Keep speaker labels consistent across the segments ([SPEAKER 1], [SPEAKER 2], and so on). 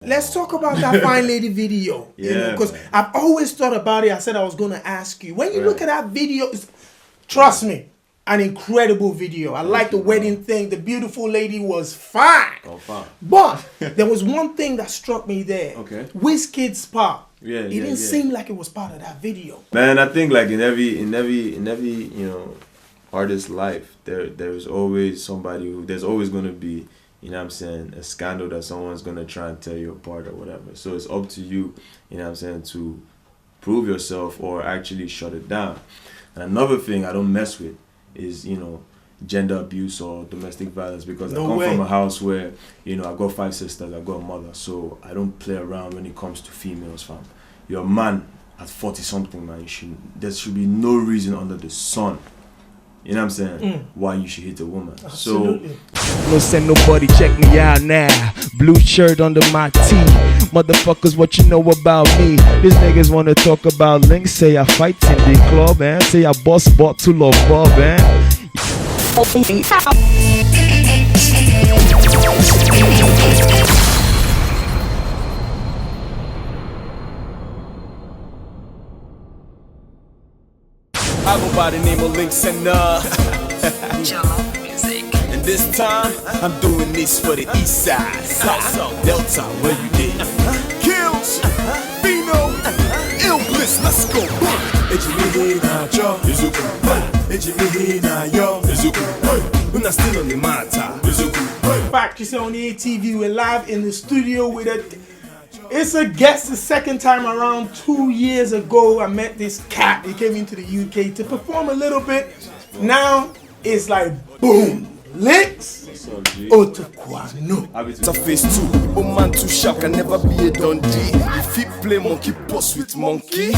[SPEAKER 1] let's talk about that Fine Lady video.
[SPEAKER 2] Yeah,
[SPEAKER 1] because I've always thought about it. I said I was going to ask you. When you look at that video, trust me, an incredible video. I like the wedding thing. The beautiful lady was fine.
[SPEAKER 2] Oh, fine.
[SPEAKER 1] But there was one thing that struck me there.
[SPEAKER 2] Okay.
[SPEAKER 1] Wizkid's part.
[SPEAKER 2] Yeah,
[SPEAKER 1] it didn't seem like it was part of that video.
[SPEAKER 2] Man, I think like in every artist's life, there's always somebody there's always gonna be, a scandal that someone's gonna try and tear you apart or whatever. So it's up to you, to prove yourself or actually shut it down. And another thing I don't mess with is, gender abuse or domestic violence, because I come from a house where, I got 5 sisters, I got a mother, so I don't play around when it comes to females, fam. You're a man at 40 something, man. There should be no reason under the sun, why you should hit a woman.
[SPEAKER 1] Absolutely.
[SPEAKER 3] So no send nobody check me out now. Blue shirt under my tee. Motherfuckers, what you know about me? These niggas wanna talk about Lynxxx. Say I fight in the club, man. Say I bust bottle of bub, man.
[SPEAKER 4] I go by the name of Lynxxx and
[SPEAKER 5] Jollof music.
[SPEAKER 4] and this time I'm doing this for the east side, South, Delta, where you did. Kills, Vino, Ill Bliss, let's go. Ejimihi na yo, Izuku. Ejimihi na yo, Izuku. We're not still on the matter, Izuku.
[SPEAKER 1] Factory78 TV, we're live in the studio with it's a guest the second time around. 2 years ago, I met this cat. He came into the UK to perform a little bit. Now it's like boom, Lynxxx. Otukwano.
[SPEAKER 4] It's a phase 2. Oh man too sharp can never be a Dundee. If he play monkey boss with monkey,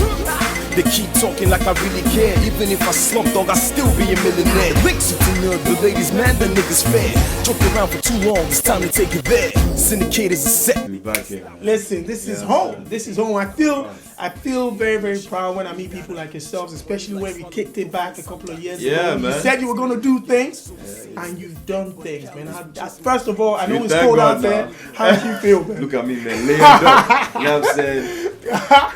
[SPEAKER 4] they keep talking like I really care. Even if I slump dog, I still be a millionaire. Lynxxx to know the ladies, man, the niggas fair. Joke around for too long, it's time to take it there. Syndicate is a set.
[SPEAKER 1] Listen, this is home. This is home. I feel very, very proud when I meet people like yourselves, especially when we kicked it back a couple of years ago.
[SPEAKER 2] Man.
[SPEAKER 1] You said you were going to do things, and you've done things, man. First of all, I know it's cold out there. How do you feel, man?
[SPEAKER 2] Look at me, man. Laying up. You know what I'm saying?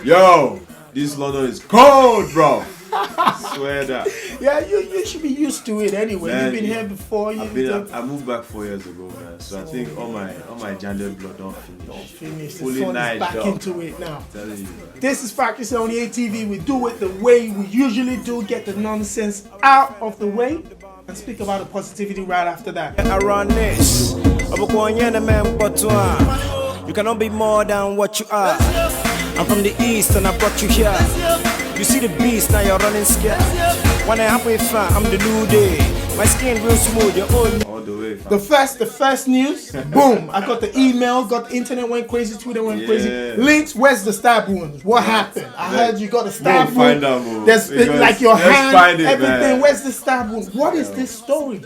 [SPEAKER 2] Yo, this London is cold, bro. I swear that.
[SPEAKER 1] Yeah, you should be used to it anyway.
[SPEAKER 2] Man,
[SPEAKER 1] You've been here before.
[SPEAKER 2] I moved back 4 years ago, man. So I think all my gendered blood don't finish.
[SPEAKER 1] The sun is back into it now.
[SPEAKER 2] I'm telling you, man.
[SPEAKER 1] This is Factory78 TV. We do it the way we usually do. Get the nonsense out of the way and speak about the positivity right after that.
[SPEAKER 4] Around this, you cannot be more than what you are. I'm from the east and I brought you here. You see the beast, now you're running scared. When I happen fly, I'm the new day. My skin real smooth, you're
[SPEAKER 2] all the way. Fam.
[SPEAKER 1] The first news, boom! I got the email, got the internet went crazy, Twitter went crazy. Lynxxx, where's the stab wounds? What happened? I heard you got a stab wound. There's like your hand, everything. Man. Where's the stab wound? What is this story?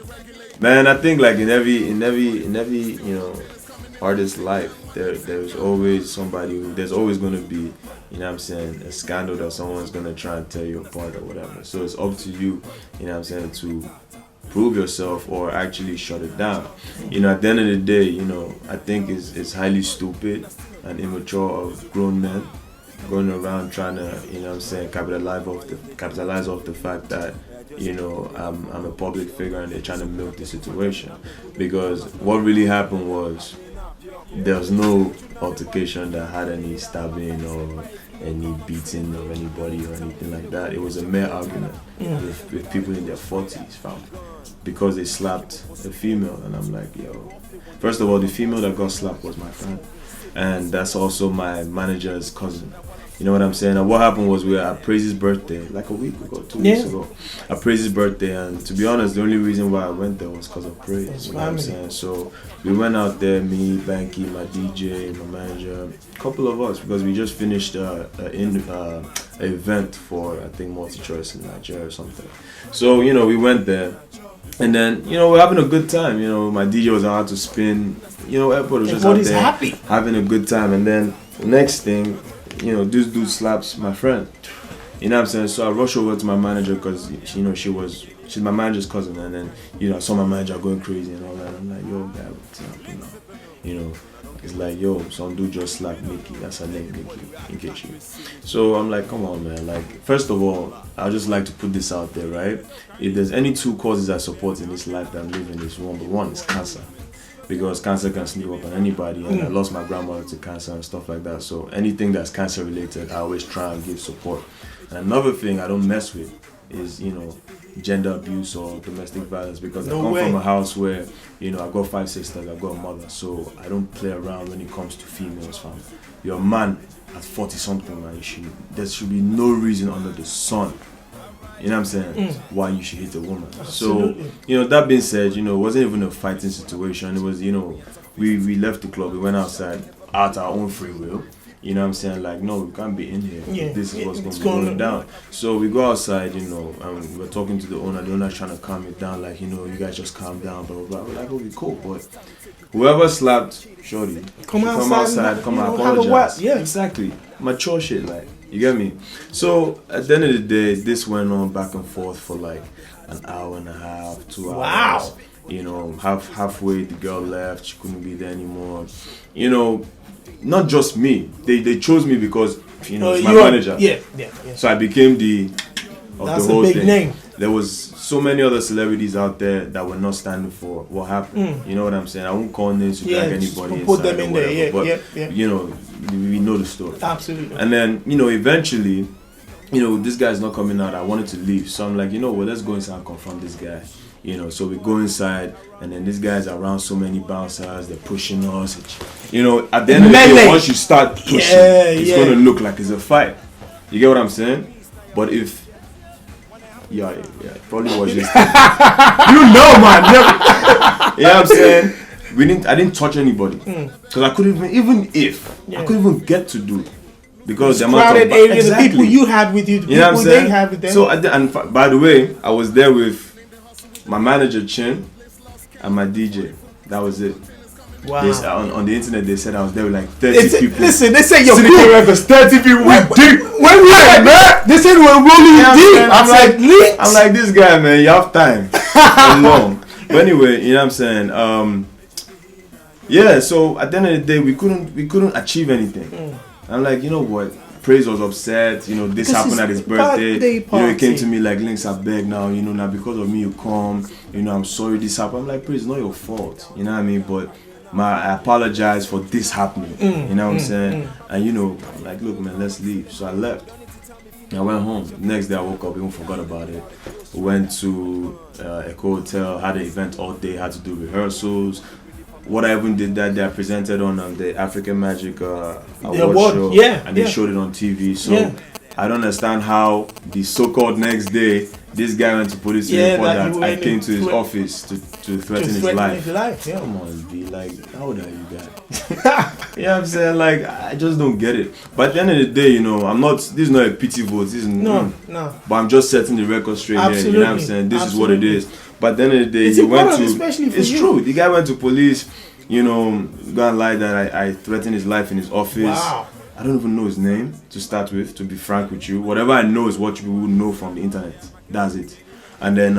[SPEAKER 2] Man, I think like in every artist's life, there's always somebody there's always gonna be, a scandal that someone's gonna try and tear you apart or whatever. So it's up to you, to prove yourself or actually shut it down. At the end of the day, I think it's highly stupid and immature of grown men going around trying to, capitalize off the fact that, I'm a public figure and they're trying to milk the situation. Because what really happened was, there was no altercation that had any stabbing or any beating of anybody or anything like that. It was a mere argument with people in their 40s, fam, because they slapped a female. And I'm like, yo, first of all, the female that got slapped was my friend, and that's also my manager's cousin. You know what I'm saying? And what happened was we were at Praise's birthday like a week ago, 2 weeks ago. At Praise's birthday, and to be honest, the only reason why I went there was because of Praise. You know what I'm saying? So we went out there, me, Banky, my DJ, my manager, a couple of us, because we just finished an event for, I think, Multi-Choice in Nigeria or something. So, we went there. And then, we're having a good time. My DJ was out to spin. Everybody was just out there
[SPEAKER 1] happy,
[SPEAKER 2] having a good time. And then the next thing, this dude slaps my friend. You know what I'm saying? So I rush over to my manager because, she's my manager's cousin. And then, I saw my manager going crazy and all that. I'm like, yo, guy, what's up? It's like, yo, some dude just slapped Nikki. That's her name, Nikki. So I'm like, come on, man. Like, first of all, I just like to put this out there, right? If there's any two causes I support in this life that I'm living, is one is cancer. Because cancer can sneak up on anybody, and I lost my grandmother to cancer and stuff like that. So anything that's cancer related, I always try and give support. And another thing I don't mess with is, you know, gender abuse or domestic violence, because I come from a house where, you know, I've got 5 sisters, I've got a mother, so I don't play around when it comes to females, fam. You're a man at 40 something, man. There should be no reason under the sun, you know what I'm saying, why you should hit a woman. Absolutely. So, you know, that being said, you know, it wasn't even a fighting situation. It was, you know, we left the club, we went outside at our own free will. You know what I'm saying? Like, no, we can't be in here. Yeah, this is what's going down. So we go outside, you know, and we're talking to the owner. The owner's trying to calm it down, like, you know, you guys just calm down, blah, blah, blah. We're like, okay, cool. But whoever slapped Shorty, come outside, come apologize. Yeah, exactly. Mature shit, like, you get me? So at the end of the day, this went on back and forth for like an hour and a half, 2 hours.
[SPEAKER 1] Wow.
[SPEAKER 2] You know, halfway the girl left. She couldn't be there anymore. You know, not just me. They chose me because, you know, it's my manager. Yeah. So I became the whole thing. Name. There was so many other celebrities out there that were not standing for what happened. You know what I'm saying? I won't call names to drag anybody
[SPEAKER 1] put them in there.
[SPEAKER 2] But you know, we know the story.
[SPEAKER 1] Absolutely.
[SPEAKER 2] And then, you know, eventually, you know, this guy's not coming out. I wanted to leave, so I'm like, you know what? Let's go inside and confront this guy. You know, so we go inside, and then these guys are around so many bouncers, they're pushing us. You know, at the end of the day, once you start pushing, it's going to look like it's a fight. You get what I'm saying? But if... Yeah, probably was just... you know, man! You know what I'm saying? I didn't touch anybody. Because I couldn't even I couldn't even get to do it. Because the
[SPEAKER 1] crowded area, the people you had with you, the people they had with them.
[SPEAKER 2] So, and by the way, I was there with my manager Chin and my DJ. That was it.
[SPEAKER 1] Wow.
[SPEAKER 2] On the internet they said I was there with like 30 people.
[SPEAKER 1] Listen, they say your
[SPEAKER 2] Syndicate Records, 30 people with deep.
[SPEAKER 1] When we were there, they said we're rolling deep.
[SPEAKER 2] I'm like this guy, man. You have time. Long. But anyway, you know what I'm saying. Yeah. So at the end of the day, we couldn't achieve anything. I'm like, you know what? Praise was upset, you know, this happened at his birthday. You know, he came to me like, Lynxxx, I beg now, you know, now because of me you come, you know, I'm sorry this happened. I'm like, Praise, it's not your fault, you know what I mean? But I apologize for this happening, you know what I'm saying? And you know, I'm like, look, man, let's leave. So I left. I went home. Next day I woke up, even forgot about it. Went to Echo Hotel, had an event all day, had to do rehearsals. What I even did that day, I presented on the African Magic award show, and they showed it on TV. So I don't understand how the so-called next day, this guy went to police to report that I came to his office to threaten his life. Come on, B, like, how old are you guys? You know what I'm saying? Like, I just don't get it. But at the end of the day, you know, this is not a pity vote. This is no. But I'm just setting the record straight here. You know what I'm saying? This is what it is. But at the end of the day, he went to... It's true. The guy went to police, you know, go and lie that I threatened his life in his office. Wow. I don't even know his name to start with, to be frank with you. Whatever I know is what people would know from the internet. That's it. And then,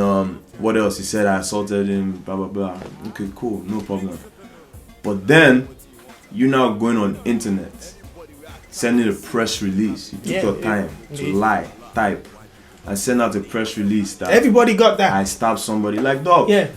[SPEAKER 2] what else? He said I assaulted him, blah, blah, blah. Okay, cool, no problem. But then, you now going on internet, sending a press release. You took your time to lie, type, and send out a press release that
[SPEAKER 1] everybody got that.
[SPEAKER 2] I stabbed somebody. Like, dog. Yeah.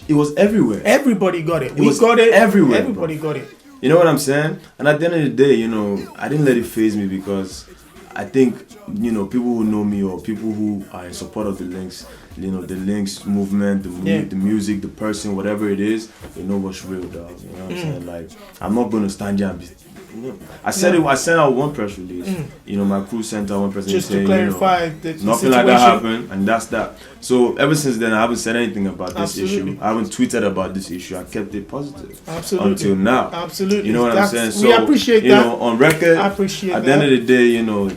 [SPEAKER 2] It was everywhere.
[SPEAKER 1] Everybody got it. We got it
[SPEAKER 2] everywhere.
[SPEAKER 1] Everybody got it.
[SPEAKER 2] You know what I'm saying? And at the end of the day, you know, I didn't let it faze me because I think, you know, people who know me or people who are in support of the Lynxxx, you know, the Lynxxx movement, the music, the person, whatever it is, they know what's real, dog. You know what I'm saying? Like, I'm not going to stand here and be... You know, I sent out one press release. You know, my crew sent out one press release.
[SPEAKER 1] Just to clarify, you know,
[SPEAKER 2] nothing like that happened, and that's that. So ever since then, I haven't said anything about this issue. I haven't tweeted about this issue. I kept it positive.
[SPEAKER 1] Absolutely.
[SPEAKER 2] Until now.
[SPEAKER 1] Absolutely.
[SPEAKER 2] You know what I'm saying? So
[SPEAKER 1] we appreciate that.
[SPEAKER 2] You know, on record.
[SPEAKER 1] I appreciate
[SPEAKER 2] at the end of the day, you know,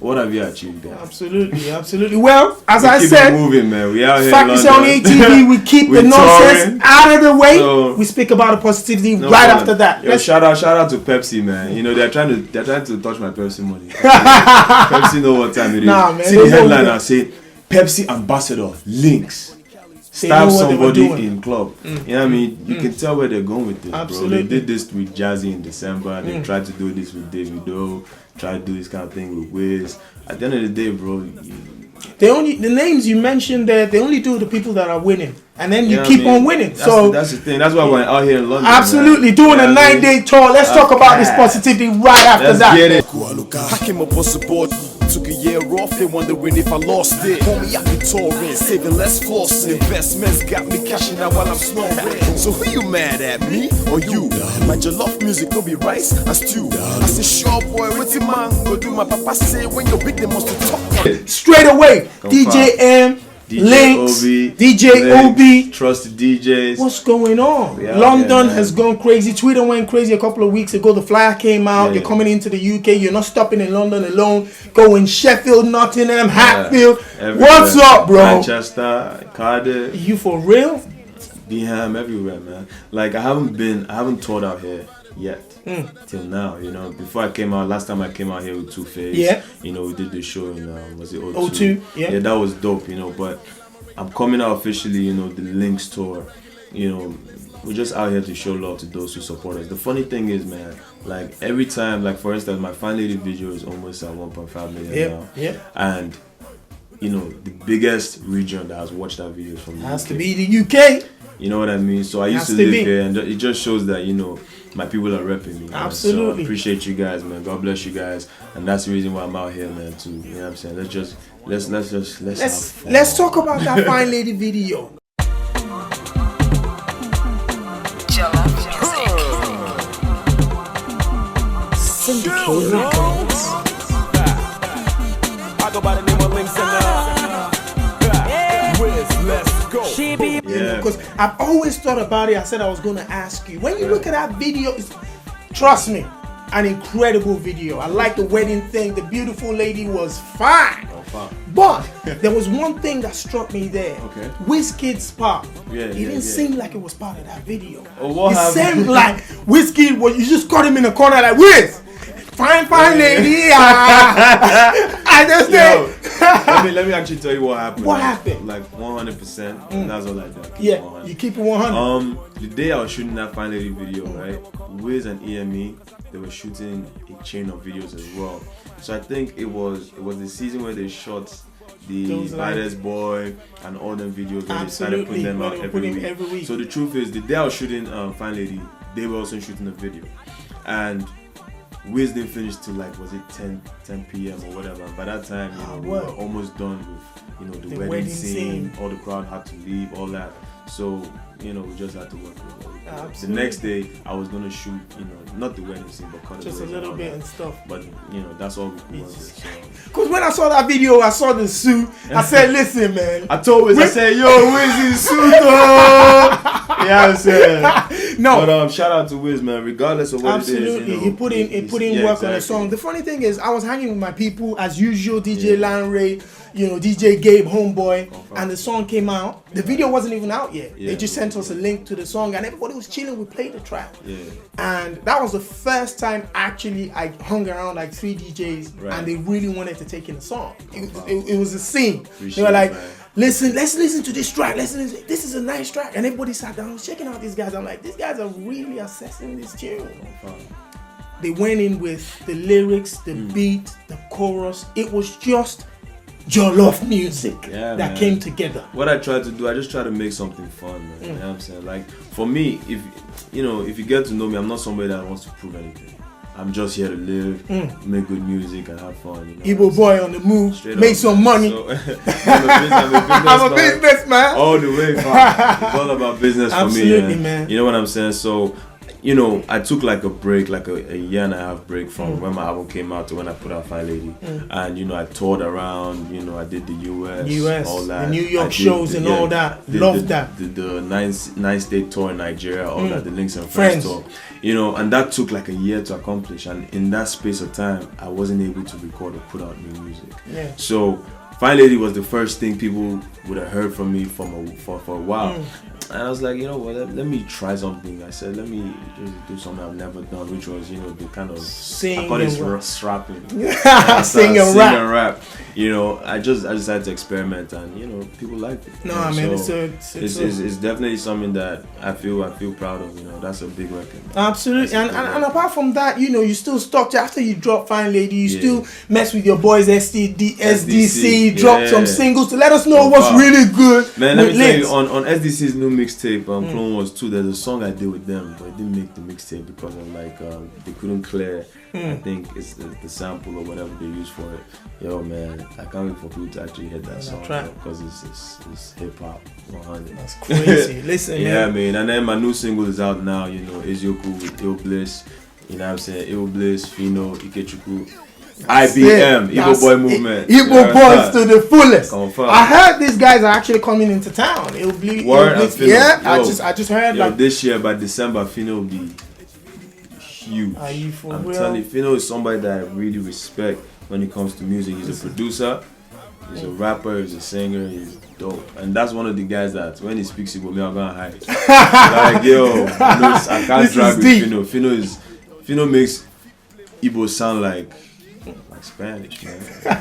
[SPEAKER 2] what have you achieved there?
[SPEAKER 1] Absolutely. Well, as I said,
[SPEAKER 2] moving, man. We out here.
[SPEAKER 1] Factory78 TV. We keep the nonsense out of the way. So, we speak about the positivity right after that.
[SPEAKER 2] Yo, shout out to Pepsi, man. You know they're trying to touch my Pepsi money. Pepsi know what time it is.
[SPEAKER 1] Nah, man.
[SPEAKER 2] See the headline now, say Pepsi ambassador Lynxxx. stab
[SPEAKER 1] know what they were
[SPEAKER 2] somebody
[SPEAKER 1] doing.
[SPEAKER 2] in club. You know what I mean? You can tell where they're going with this,
[SPEAKER 1] Absolutely.
[SPEAKER 2] bro. They did this with Jazzy in December. They tried to do this with Davido. Tried to do this kind of thing with Wiz. At the end of the day, bro,
[SPEAKER 1] the names you mentioned there, they only do the people that are winning, and then you
[SPEAKER 2] know
[SPEAKER 1] keep
[SPEAKER 2] what I mean?
[SPEAKER 1] on winning.
[SPEAKER 2] That's the thing. That's why we're out here in London.
[SPEAKER 1] Absolutely,
[SPEAKER 2] man.
[SPEAKER 1] doing
[SPEAKER 2] You
[SPEAKER 1] a
[SPEAKER 2] know what I mean?
[SPEAKER 1] 9-day tour. Let's talk about this positivity right after
[SPEAKER 2] Let's
[SPEAKER 1] that.
[SPEAKER 2] get it.
[SPEAKER 4] I came up on support, took a year off, they wondering if I lost it. Homie, I be touring, saving less flossing. Investments got me cashing out while I'm snoring. So who you mad at, me or you? My Jollof music no be rice and stew. I say, sure boy, what's your man? Go do my papa say when you're big, they must talk.
[SPEAKER 1] Straight away, DJ M, Lynxxx, DJ Obi.
[SPEAKER 2] Trust DJs.
[SPEAKER 1] What's going on?
[SPEAKER 2] Yeah,
[SPEAKER 1] London
[SPEAKER 2] man.
[SPEAKER 1] has gone crazy. Twitter went crazy a couple of weeks ago. The flyer came out.
[SPEAKER 2] Yeah,
[SPEAKER 1] You're coming into the UK. You're not stopping in London alone. Going Sheffield, Nottingham, Hatfield.
[SPEAKER 2] Everywhere.
[SPEAKER 1] What's up, bro?
[SPEAKER 2] Manchester, Cardiff,
[SPEAKER 1] You for real?
[SPEAKER 2] Bingham, everywhere, man. Like I haven't toured out here yet till now. You know, before I came out, last time I came out here with Two Face.
[SPEAKER 1] Yeah.
[SPEAKER 2] You know, we did the show in was it 02?
[SPEAKER 1] 02, yeah.
[SPEAKER 2] Yeah, that was dope. You know, but I'm coming out officially. You know, the Lynxxx tour. You know, we're just out here to show love to those who support us. The funny thing is, man, like every time, like for instance, my Fine Lady video is almost at 1.5 million now.
[SPEAKER 1] Yeah.
[SPEAKER 2] And you know, the biggest region that has watched that video is from the
[SPEAKER 1] Has
[SPEAKER 2] UK.
[SPEAKER 1] to be the UK.
[SPEAKER 2] You know what I mean? So I used to
[SPEAKER 1] Has to
[SPEAKER 2] live
[SPEAKER 1] be.
[SPEAKER 2] here, and it just shows that, you know, my people are repping me. Man.
[SPEAKER 1] Absolutely.
[SPEAKER 2] So I appreciate you guys, man. God bless you guys, and that's the reason why I'm out here, man. Too. You know what I'm saying? Let's have fun.
[SPEAKER 1] Let's talk about that Fine Lady video.
[SPEAKER 5] Jollof music. Syndicate Records.
[SPEAKER 4] I go by the name of Lynxxx and Wiz, let's go.
[SPEAKER 2] Yeah.
[SPEAKER 1] Because I've always thought about it. I said I was going to ask you. When you look at that video, trust me, an incredible video. I like the wedding thing. The beautiful lady was fine.
[SPEAKER 2] Fine.
[SPEAKER 1] But there was one thing that struck me there.
[SPEAKER 2] Okay.
[SPEAKER 1] Wizkid's part.
[SPEAKER 2] Yeah,
[SPEAKER 1] it
[SPEAKER 2] yeah,
[SPEAKER 1] didn't
[SPEAKER 2] yeah.
[SPEAKER 1] seem like it was part of that video.
[SPEAKER 2] Oh, what
[SPEAKER 1] it
[SPEAKER 2] happened?
[SPEAKER 1] seemed like Wizkid was, you just got him in the corner like, Wiz, fine lady. I just said,
[SPEAKER 2] let me actually tell you what happened.
[SPEAKER 1] What happened?
[SPEAKER 2] Like 100%. That's all I do.
[SPEAKER 1] yeah, you keep it 100.
[SPEAKER 2] The day I was shooting that Fine Lady video, right? Wiz and EME, they were shooting a chain of videos as well. So I think it was the season where they shot the
[SPEAKER 1] Those
[SPEAKER 2] Baddest Boy and all them videos where they started
[SPEAKER 1] Absolutely,
[SPEAKER 2] putting them
[SPEAKER 1] where
[SPEAKER 2] out
[SPEAKER 1] they were putting
[SPEAKER 2] every
[SPEAKER 1] every
[SPEAKER 2] week.
[SPEAKER 1] week.
[SPEAKER 2] So the truth is, the day I was shooting Fine Lady, they were also shooting a video, and Wiz didn't finish till like, was it 10 p.m. or whatever. By that time, you know, we were almost done with, you know, the wedding scene. All the crowd had to leave, all that. So, you know, we just had to work with it. The
[SPEAKER 1] Absolutely.
[SPEAKER 2] next day, I was gonna shoot, you know, not the wedding scene, but cut
[SPEAKER 1] Just a
[SPEAKER 2] away
[SPEAKER 1] little
[SPEAKER 2] all
[SPEAKER 1] bit
[SPEAKER 2] that.
[SPEAKER 1] and stuff.
[SPEAKER 2] But you know, that's all we could work with. So.
[SPEAKER 1] Because when I saw that video, I saw the suit. I said, listen, man.
[SPEAKER 2] I told Wiz, I said, yo, Wiz in suit, oh! Yeah, I said.
[SPEAKER 1] No.
[SPEAKER 2] But shout out to Wiz, man. Regardless of what
[SPEAKER 1] Absolutely,
[SPEAKER 2] it is, you know,
[SPEAKER 1] he put in
[SPEAKER 2] yeah,
[SPEAKER 1] work on the
[SPEAKER 2] exactly.
[SPEAKER 1] song. The funny thing is, I was hanging with my people as usual, DJ Lanray, you know, DJ Gabe, Homeboy, and the song came out. The video wasn't even out yet.
[SPEAKER 2] Yeah.
[SPEAKER 1] They just sent us a link to the song, and everybody was chilling. We played the track,
[SPEAKER 2] Yeah.
[SPEAKER 1] and that was the first time actually I hung around like 3 DJs,
[SPEAKER 2] Right.
[SPEAKER 1] and they really wanted to take in the song. It was a scene.
[SPEAKER 2] Appreciate
[SPEAKER 1] They were like,
[SPEAKER 2] it, man.
[SPEAKER 1] listen, let's listen to this track. This is a nice track. And everybody sat down, I was checking out these guys. I'm like, these guys are really assessing this tune. They went in with the lyrics, the beat, the chorus. It was just Jollof music
[SPEAKER 2] Yeah,
[SPEAKER 1] that
[SPEAKER 2] man.
[SPEAKER 1] came together.
[SPEAKER 2] What I try to do, I just try to make something fun, man. You know what I'm saying? Like, for me, if you get to know me, I'm not somebody that wants to prove anything. I'm just here to live, make good music, and have fun. You know
[SPEAKER 1] Igbo boy on the move,
[SPEAKER 2] Straight
[SPEAKER 1] make
[SPEAKER 2] up,
[SPEAKER 1] some
[SPEAKER 2] man.
[SPEAKER 1] money.
[SPEAKER 2] So, I'm
[SPEAKER 1] I'm a businessman.
[SPEAKER 2] all the way, fam. It's all about business for me.
[SPEAKER 1] Absolutely,
[SPEAKER 2] And
[SPEAKER 1] man.
[SPEAKER 2] You know what I'm saying? So, you know, I took like a break, like a year and a half break from when my album came out to when I put out Fine Lady. And, you know, I toured around, you know, I did the US, all that.
[SPEAKER 1] the New York
[SPEAKER 2] I did
[SPEAKER 1] shows and all that. Loved that.
[SPEAKER 2] The nine state tour in Nigeria, all that, the Lynxxx and
[SPEAKER 1] Friends.
[SPEAKER 2] Friends tour. You know, and that took like a year to accomplish. And in that space of time, I wasn't able to record or put out new music.
[SPEAKER 1] Yeah.
[SPEAKER 2] So, Fine Lady was the first thing people would have heard from me for a while. And I was like, you know what, let me try something. I said, let me just do something I've never done, which was, you know, the kind of,
[SPEAKER 1] Sing
[SPEAKER 2] I call
[SPEAKER 1] and
[SPEAKER 2] it
[SPEAKER 1] rap.
[SPEAKER 2] strapping.
[SPEAKER 1] Sing and rap.
[SPEAKER 2] rap. you know, I decided to experiment, and you know, people liked it.
[SPEAKER 1] No,
[SPEAKER 2] you know,
[SPEAKER 1] I mean,
[SPEAKER 2] so
[SPEAKER 1] it's
[SPEAKER 2] definitely something that I feel proud of. You know, that's a big record.
[SPEAKER 1] absolutely. And apart from that, you know, you still stuck after you drop Fine Lady, you still mess with your boys SDC, drop some singles to let us know what's really good.
[SPEAKER 2] Man, let me tell you, on SDC's new mixtape, Clone Wars 2, there's a song I did with them, but it didn't make the mixtape because of like they couldn't clear. I think it's the sample or whatever they use for it. Yo, man, I can't wait for people to actually hit that song because it's hip hop 100.
[SPEAKER 1] That's crazy. Listen,
[SPEAKER 2] yeah, man. And then my new single is out now. You know, Ezioku with Ill Bliss. You know what I'm saying? Ill Bliss, Fino, Ikechukwu. IBM, Igbo Boy Movement.
[SPEAKER 1] Igbo Boys to the fullest.
[SPEAKER 2] Confirm.
[SPEAKER 1] I heard these guys are actually coming into town. It'll be yeah. Yo, I just heard like
[SPEAKER 2] this year by December, Fino will be huge.
[SPEAKER 1] Are you for
[SPEAKER 2] I'm
[SPEAKER 1] real?
[SPEAKER 2] telling you, Fino is somebody that I really respect when it comes to music. He's a producer, he's a rapper, he's a singer, he's dope. And that's one of the guys that when he speaks Igbo, me I'm gonna hide. Like yo, I can't drag with Fino. Fino makes Igbo sound like Spanish, man.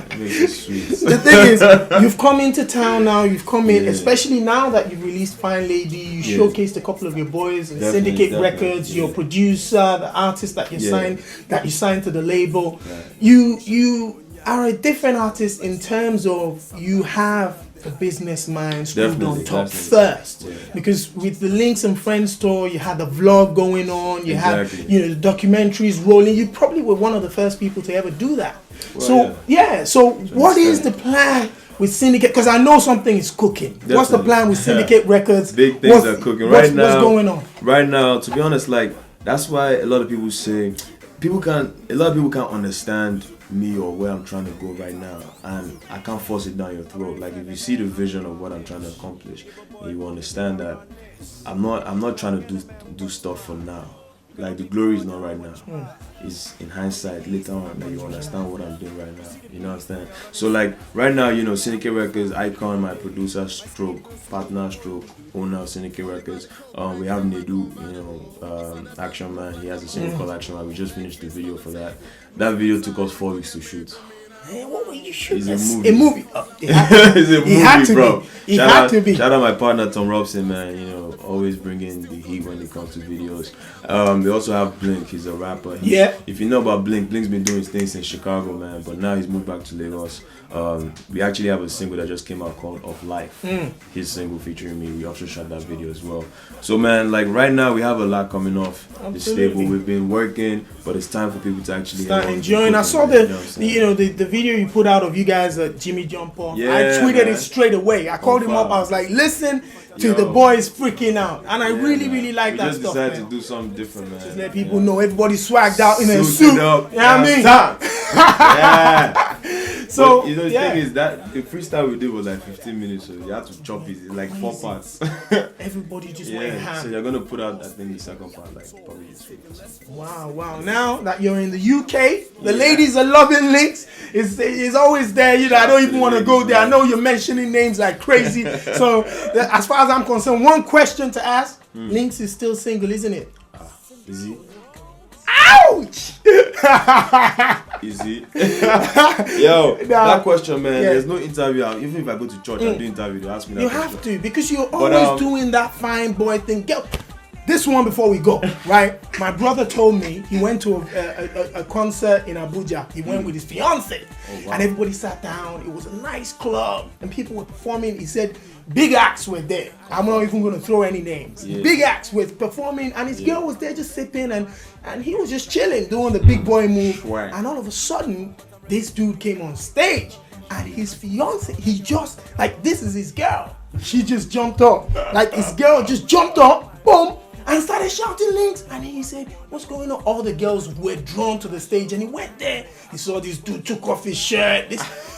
[SPEAKER 2] It makes it sweet.
[SPEAKER 1] The thing is, you've come into town now. You've come in, especially now that you've released Fine Lady. You showcased a couple of your boys in Syndicate Records. Your producer, the artist that you signed to the label.
[SPEAKER 2] Right.
[SPEAKER 1] You are a different artist in terms of you have the business mind screwed on top first, because with the Lynxxx and Friends tour, you had the vlog going on, you had the documentaries rolling. You probably were one of the first people to ever do that. Well, so what is the plan with Syndicate? Because I know something is cooking. Definitely. What's the plan with Syndicate Records?
[SPEAKER 2] Big things are cooking right now.
[SPEAKER 1] What's going on
[SPEAKER 2] right now? To be honest, like that's why a lot of people say a lot of people can't understand me or where I'm trying to go right now, and I can't force it down your throat. Like if you see the vision of what I'm trying to accomplish, you will understand that I'm not trying to do stuff for now. Like the glory is not right now. It's in hindsight later on that you understand what I'm doing right now. You know what I'm saying? So like right now, you know, Syndicate Records, Icon, my producer stroke, partner stroke, owner of Syndicate Records. We have Nedu, you know, Action Man. He has a single called Action Man. We just finished the video for that. That video took us 4 weeks to shoot.
[SPEAKER 1] Man, what were you shooting?
[SPEAKER 2] It's
[SPEAKER 1] a movie.
[SPEAKER 2] It's a movie, bro.
[SPEAKER 1] It had to be.
[SPEAKER 2] Shout out my partner Tom Robson, man. You know, always bringing the heat when it comes to videos. We also have Blink. He's a rapper. If you know about Blink, Blink's been doing his things in Chicago, man. But now he's moved back to Lagos. We actually have a single that just came out called Of Life. His single featuring me. We also shot that video as well. So man, like right now we have a lot coming off the stable. We've been working, but it's time for people to actually
[SPEAKER 1] start enjoying. I saw the video you put out of you guys at Jimmy Jumper. I tweeted it straight away. I called him up. I was like, listen to the boys freaking out, and I really like that stuff.
[SPEAKER 2] We just decided to do something different, man.
[SPEAKER 1] Just let people know everybody's swagged out in a suit. You know what I mean? So
[SPEAKER 2] but, you know, the thing is that the freestyle we did was like 15 minutes, so you had to chop it in like 4 parts.
[SPEAKER 1] Everybody just went ham.
[SPEAKER 2] So you're gonna put out, I think, the second part like probably this week or something.
[SPEAKER 1] Wow. Now that you're in the UK, the ladies are loving Lynxxx. It's always there. You know, I don't even want to go there. I know you're mentioning names like crazy. So as far as I'm concerned, one question to ask: Lynxxx is still single, isn't it?
[SPEAKER 2] Is he?
[SPEAKER 1] Ouch!
[SPEAKER 2] Is he? Yo, that question, man. There's no interview. Even if I go to church and do interview, they ask me that.
[SPEAKER 1] You have to, because you're always doing that fine boy thing. This one before we go, right? My brother told me he went to a concert in Abuja. He went with his fiance, and everybody sat down. It was a nice club, and people were performing. He said big acts were there. I'm not even going to throw any names. Big acts were performing, and his girl was there just sipping, and he was just chilling, doing the big boy move. And all of a sudden, this dude came on stage, and his fiance, he just, like, this is his girl. She just jumped up. Like, his girl just jumped up, boom, and started shouting Lynxxx. And he said, what's going on? All the girls were drawn to the stage, and he went there. He saw this dude took off his shirt.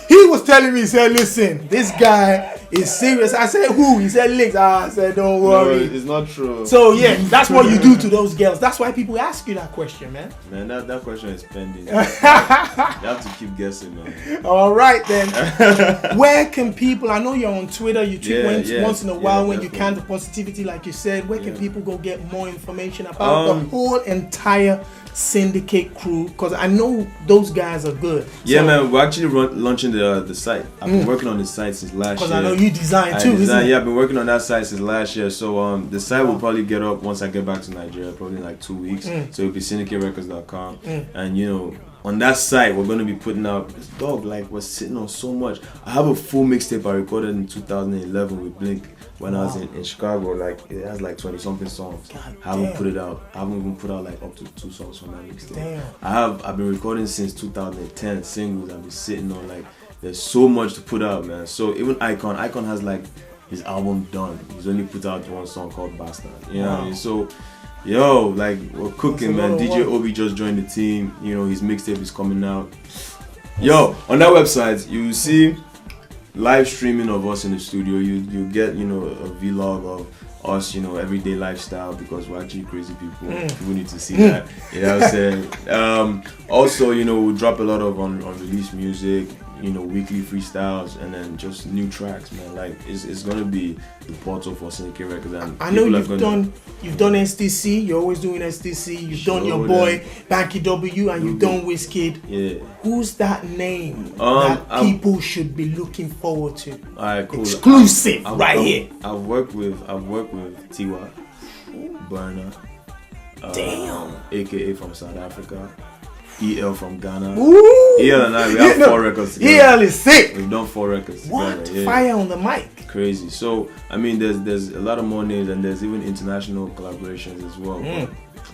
[SPEAKER 1] He was telling me, he said, listen, this guy It's serious. I said who? He said Lynxxx. I said don't
[SPEAKER 2] No,
[SPEAKER 1] worry.
[SPEAKER 2] it's not true.
[SPEAKER 1] So yeah, that's what you do to those girls. That's why people ask you that question, man.
[SPEAKER 2] Man, that question is pending. You have to keep guessing, man.
[SPEAKER 1] All right then. Where can people? I know you're on Twitter. You tweet once in a while when
[SPEAKER 2] definitely.
[SPEAKER 1] you can. The positivity, like you said. Where can people go get more information about the whole entire Syndicate crew? Because I know those guys are good.
[SPEAKER 2] Yeah,
[SPEAKER 1] So-
[SPEAKER 2] man, we're actually launching the site. I've been working on the site since last year.
[SPEAKER 1] Because I know you design too, isn't it?
[SPEAKER 2] Yeah, I've been working on that site since last year. So the site will probably get up once I get back to Nigeria, probably in like 2 weeks. So it'll be syndicaterecords.com. And you know, on that site we're gonna be putting out this dog, like we're sitting on so much. I have a full mixtape I recorded in 2011 with Blink when I was in Chicago. Like it has like 20 something songs. I haven't put it out. I haven't even put out like up to 2 songs from that mixtape. I've been recording since 2010 singles. I've been sitting on like, there's so much to put out, man. So even Icon has like his album done. He's only put out one song called Bastard. You know what I mean? So yo, like we're cooking, man. DJ Obi just joined the team. You know, his mixtape is coming out. Yo, on that website you see live streaming of us in the studio. You get, you know, a vlog of us, you know, everyday lifestyle, because we're actually crazy people. People need to see that. You know what I'm saying? Also, you know, we drop a lot of unreleased music, you know, weekly freestyles, and then just new tracks, man. Like it's gonna be the portal for Syndicate Records. And
[SPEAKER 1] I know you've done STC. You're always doing STC. You've done your boy Banky W, and you've done Wizkid.
[SPEAKER 2] Yeah.
[SPEAKER 1] Who's that name that people should be looking forward to?
[SPEAKER 2] Alright, cool.
[SPEAKER 1] Exclusive right here.
[SPEAKER 2] I've worked with Tiwa, Burner,
[SPEAKER 1] Damn.
[SPEAKER 2] AKA from South Africa, EL from Ghana.
[SPEAKER 1] Ooh.
[SPEAKER 2] EL and I, we have 4 records together.
[SPEAKER 1] EL is sick.
[SPEAKER 2] We've done 4 records
[SPEAKER 1] What?
[SPEAKER 2] together. Yeah.
[SPEAKER 1] Fire on the mic.
[SPEAKER 2] Crazy. So I mean, there's a lot of more names, and there's even international collaborations as well. But,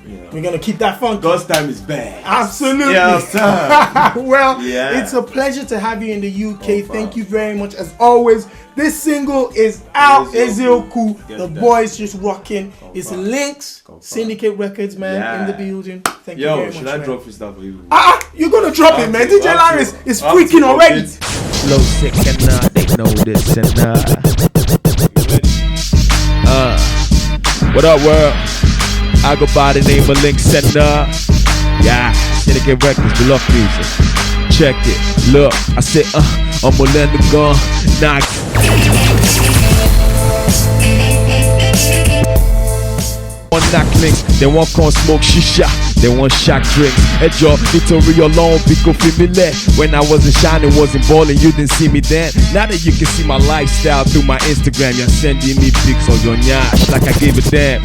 [SPEAKER 2] you know,
[SPEAKER 1] We're gonna keep that funky.
[SPEAKER 2] God's time is bad.
[SPEAKER 1] Absolutely.
[SPEAKER 2] Yeah,
[SPEAKER 1] Well,
[SPEAKER 2] Yeah.
[SPEAKER 1] it's a pleasure to have you in the UK.
[SPEAKER 2] Oh,
[SPEAKER 1] Thank you very much. As always, this single is out. Ezeoku.
[SPEAKER 2] Get
[SPEAKER 1] The
[SPEAKER 2] that.
[SPEAKER 1] boys just rocking. It's
[SPEAKER 2] Confirm.
[SPEAKER 1] Lynxxx,
[SPEAKER 2] Confirm.
[SPEAKER 1] Syndicate Records, man,
[SPEAKER 2] Yeah.
[SPEAKER 1] in the building. Thank you very
[SPEAKER 2] Yo,
[SPEAKER 1] much.
[SPEAKER 2] should I
[SPEAKER 1] man.
[SPEAKER 2] drop freestyle for you?
[SPEAKER 1] You're gonna drop it, man.
[SPEAKER 2] Okay,
[SPEAKER 1] DJ Larry is freaking already.
[SPEAKER 3] Flow sick and they know this and what up, world? I go by the name of Lynxxx and yeah, Syndicate Records, we love music. Check it, look, I said I'm gonna let the gun knock. One knock links, they want come smoke shisha, they want shock drinks. Hey Joe, Victory alone, pico femile. When I wasn't shining, wasn't balling, you didn't see me then. Now that you can see my lifestyle through my Instagram, you're sending me pics on your nyash like I gave a damn.